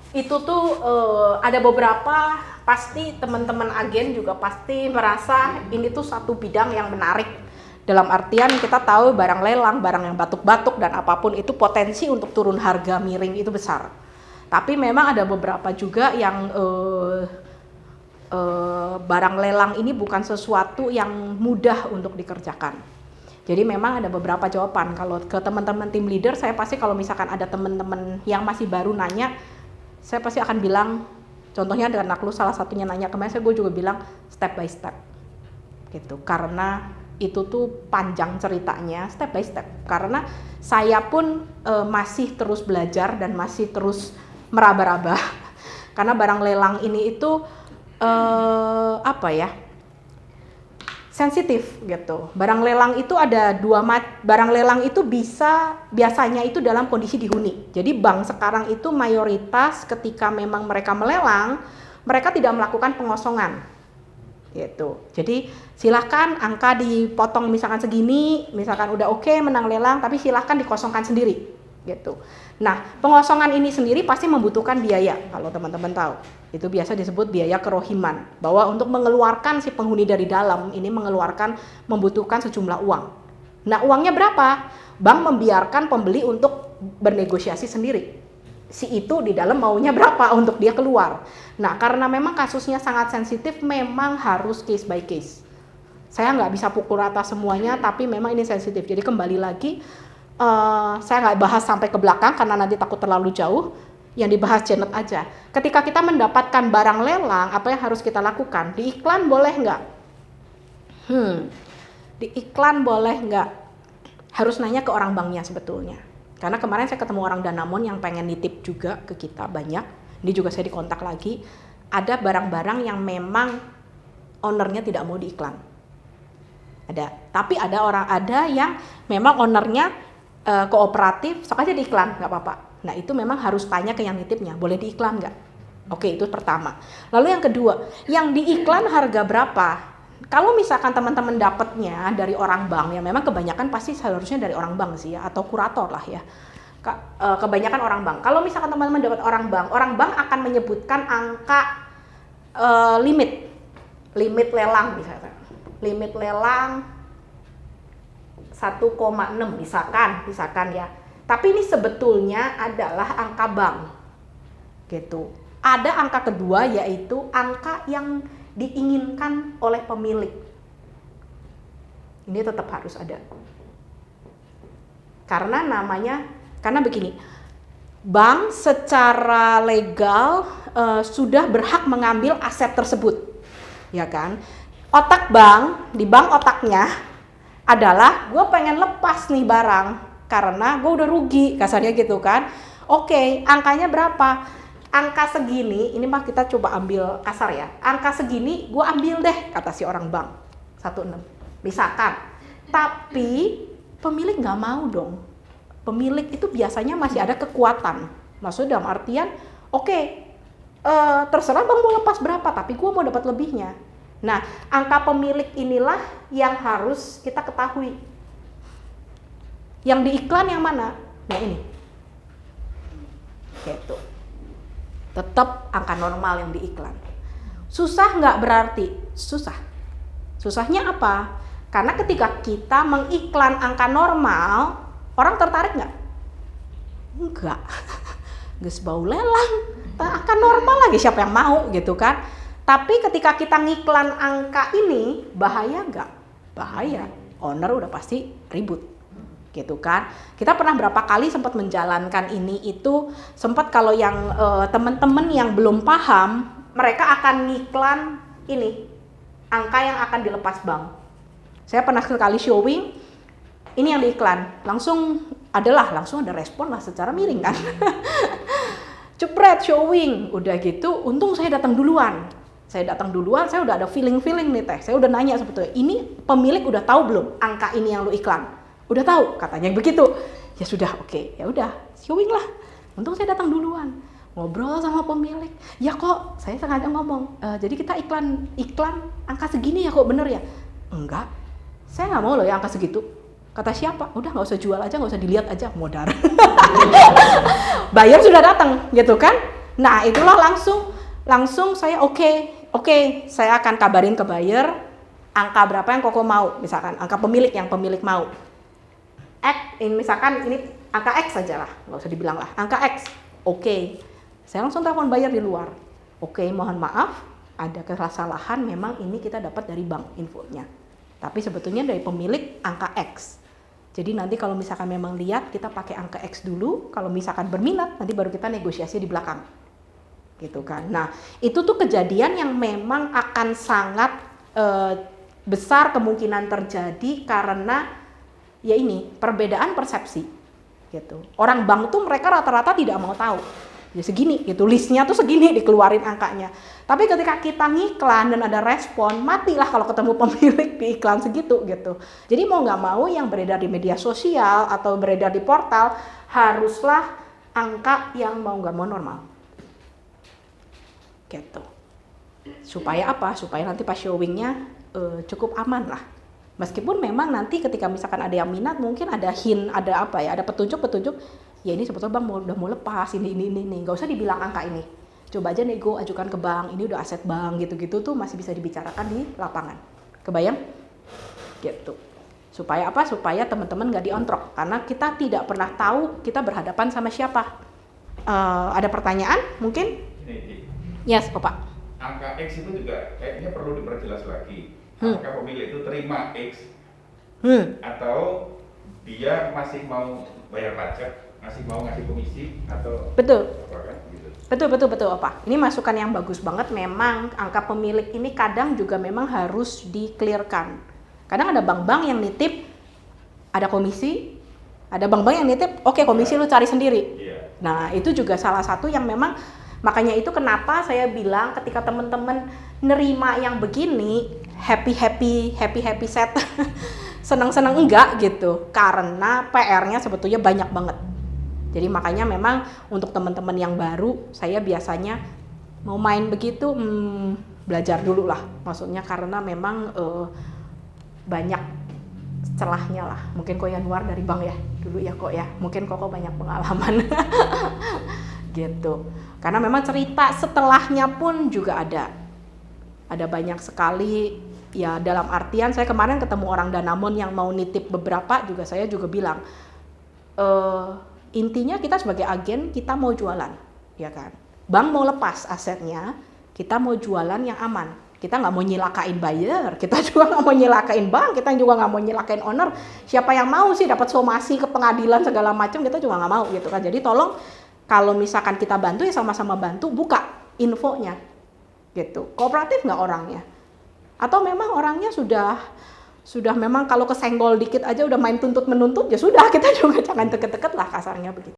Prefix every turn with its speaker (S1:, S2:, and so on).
S1: itu tuh ada beberapa, pasti teman-teman agen juga pasti merasa ini tuh satu bidang yang menarik. Dalam artian kita tahu barang lelang, barang yang batuk-batuk dan apapun itu potensi untuk turun harga miring itu besar. Tapi memang ada beberapa juga yang barang lelang ini bukan sesuatu yang mudah untuk dikerjakan. Jadi memang ada beberapa jawaban. Kalau ke teman-teman tim leader, saya pasti kalau misalkan ada teman-teman yang masih baru nanya, saya pasti akan bilang, contohnya dengan Naklus salah satunya nanya kemarin, gue juga bilang step by step gitu, karena itu tuh panjang ceritanya, step by step, karena saya pun masih terus belajar dan masih terus meraba-raba karena barang lelang ini itu sensitif gitu. Barang lelang itu ada barang lelang itu biasanya itu dalam kondisi dihuni. Jadi bank sekarang itu mayoritas ketika memang mereka melelang, mereka tidak melakukan pengosongan gitu. Jadi silahkan angka dipotong misalkan segini, misalkan udah oke menang lelang, tapi silahkan dikosongkan sendiri gitu. Nah, pengosongan ini sendiri pasti membutuhkan biaya, kalau teman-teman tahu. Itu biasa disebut biaya kerohiman, bahwa untuk mengeluarkan si penghuni dari dalam ini membutuhkan sejumlah uang. Nah, uangnya berapa? Bank membiarkan pembeli untuk bernegosiasi sendiri. Si itu di dalam maunya berapa untuk dia keluar. Nah, karena memang kasusnya sangat sensitif, memang harus case by case. Saya nggak bisa pukul rata semuanya, tapi memang ini sensitif. Jadi kembali lagi, saya nggak bahas sampai ke belakang karena nanti takut terlalu jauh. Yang dibahas Janet aja. Ketika kita mendapatkan barang lelang, apa yang harus kita lakukan? Di iklan boleh nggak? Di iklan boleh nggak? Harus nanya ke orang banknya sebetulnya. Karena kemarin saya ketemu orang Danamon yang pengen nitip juga ke kita banyak. Ini juga saya dikontak lagi. Ada barang-barang yang memang ownernya tidak mau diiklan. Ada. Tapi ada yang memang ownernya kooperatif, sok aja diiklan, nggak apa-apa. Nah itu memang harus tanya ke yang nitipnya, boleh diiklan nggak? Oke, itu pertama. Lalu yang kedua, yang diiklan harga berapa? Kalau misalkan teman-teman dapatnya dari orang bank, ya memang kebanyakan pasti seharusnya dari orang bank sih ya, atau kurator lah ya. Kebanyakan orang bank. Kalau misalkan teman-teman dapat orang bank akan menyebutkan angka limit lelang misalkan. Limit lelang 1,6 misalkan ya. Tapi ini sebetulnya adalah angka bank. Gitu. Ada angka kedua yaitu angka yang diinginkan oleh pemilik. Ini tetap harus ada. Karena begini. Bank secara legal sudah berhak mengambil aset tersebut. Ya kan? Otak bank, di bank otaknya adalah gue pengen lepas nih barang karena gue udah rugi, kasarnya gitu kan. Oke, angkanya berapa? Angka segini, ini mah kita coba ambil kasar ya. Angka segini gue ambil deh, kata si orang bank 16 misalkan. Tapi pemilik nggak mau dong. Pemilik itu biasanya masih ada kekuatan. Maksudnya dalam artian terserah bang mau lepas berapa, tapi gue mau dapat lebihnya. Nah, angka pemilik inilah yang harus kita ketahui. Yang diiklan yang mana? Nah ini. Gitu. Tetap angka normal yang diiklan. Susah nggak berarti? Susah. Susahnya apa? Karena ketika kita mengiklan angka normal, orang tertarik nggak? Enggak. Geus bau lelang. Angka normal lagi siapa yang mau gitu kan? Tapi ketika kita ngiklan angka ini, bahaya nggak? Bahaya. Owner udah pasti ribut. Gitu kan. Kita pernah berapa kali sempat menjalankan ini itu, sempat kalau yang teman-teman yang belum paham, mereka akan ngiklan ini, angka yang akan dilepas bank. Saya pernah sekali showing, ini yang diiklan. Langsung ada respon lah secara miring kan. Cepret showing, udah gitu, untung saya datang duluan. Saya udah ada feeling nih teh. Saya udah nanya sebetulnya, ini pemilik udah tahu belum angka ini yang lu iklan? Udah tahu, katanya begitu. Ya sudah, oke, ya udah, showing lah. Untung saya datang duluan. Ngobrol sama pemilik. Ya kok, saya sengaja ngomong. Jadi kita iklan angka segini ya kok, bener ya? Enggak, saya nggak mau loh ya angka segitu. Kata siapa? Udah nggak usah jual aja, nggak usah dilihat aja, modar. Buyer sudah datang, gitu kan? Nah itulah langsung saya oke, saya akan kabarin ke buyer angka berapa yang Koko mau, misalkan angka pemilik yang pemilik mau. Misalkan ini angka X saja lah, nggak usah dibilang lah, angka X. Oke, saya langsung telepon buyer di luar. Oke, mohon maaf, ada kesalahan, memang ini kita dapat dari bank infonya. Tapi sebetulnya dari pemilik angka X. Jadi nanti kalau misalkan memang lihat, kita pakai angka X dulu, kalau misalkan berminat, nanti baru kita negosiasi di belakang. Gitu kan. Nah, itu tuh kejadian yang memang akan sangat besar kemungkinan terjadi karena ya ini perbedaan persepsi gitu. Orang bank tuh mereka rata-rata tidak mau tahu. Ya segini gitu, listnya tuh segini dikeluarin angkanya. Tapi ketika kita ngiklan dan ada respon, matilah kalau ketemu pemilik di iklan segitu gitu. Jadi mau nggak mau yang beredar di media sosial atau beredar di portal haruslah angka yang mau nggak mau normal. Gitu. Supaya apa? Supaya nanti pas showingnya cukup aman lah. Meskipun memang nanti ketika misalkan ada yang minat, mungkin ada hint, ada apa ya, ada petunjuk, ya ini sebetulnya bang udah mau lepas, ini, nggak usah dibilang angka ini. Coba aja nego, ajukan ke bank, ini udah aset bank, gitu-gitu tuh masih bisa dibicarakan di lapangan. Kebayang? Gitu. Supaya apa? Supaya teman-teman nggak diontrok, karena kita tidak pernah tahu kita berhadapan sama siapa. Ada pertanyaan mungkin? Yes, Pak.
S2: Angka X itu juga kayaknya perlu diperjelas lagi. Apakah pemilik itu terima X atau dia masih mau bayar pajak, masih mau ngasih komisi atau
S1: betul.
S2: Apa kan gitu.
S1: Betul Pak. Ini masukan yang bagus banget. Memang angka pemilik ini kadang juga memang harus di-clearkan. Kadang ada bank-bank yang nitip ada komisi, ada bank-bank yang nitip oke, komisi lu cari sendiri. Nah, itu juga salah satu yang memang makanya itu kenapa saya bilang ketika teman-teman nerima yang begini happy set senang enggak gitu, karena PR-nya sebetulnya banyak banget. Jadi makanya memang untuk teman-teman yang baru, saya biasanya mau main begitu belajar dulu lah, maksudnya karena memang banyak celahnya lah. Mungkin Ko Yanuar dari bank ya dulu ya kok ya, mungkin Koko banyak pengalaman gitu. Karena memang cerita setelahnya pun juga ada banyak sekali ya, dalam artian saya kemarin ketemu orang Danamon yang mau nitip beberapa juga, saya juga bilang intinya kita sebagai agen kita mau jualan ya kan, bank mau lepas asetnya, kita mau jualan yang aman, kita nggak mau nyilakain buyer, kita juga nggak mau nyilakain bank, kita juga nggak mau nyilakain owner. Siapa yang mau sih dapat somasi ke pengadilan segala macam, kita juga nggak mau gitu kan. Jadi tolong kalau misalkan kita bantu ya sama-sama bantu, buka infonya gitu. Kooperatif nggak orangnya? Atau memang orangnya sudah memang kalau kesenggol dikit aja udah main tuntut menuntut, ya sudah kita juga jangan deket-deket lah, kasarnya begitu.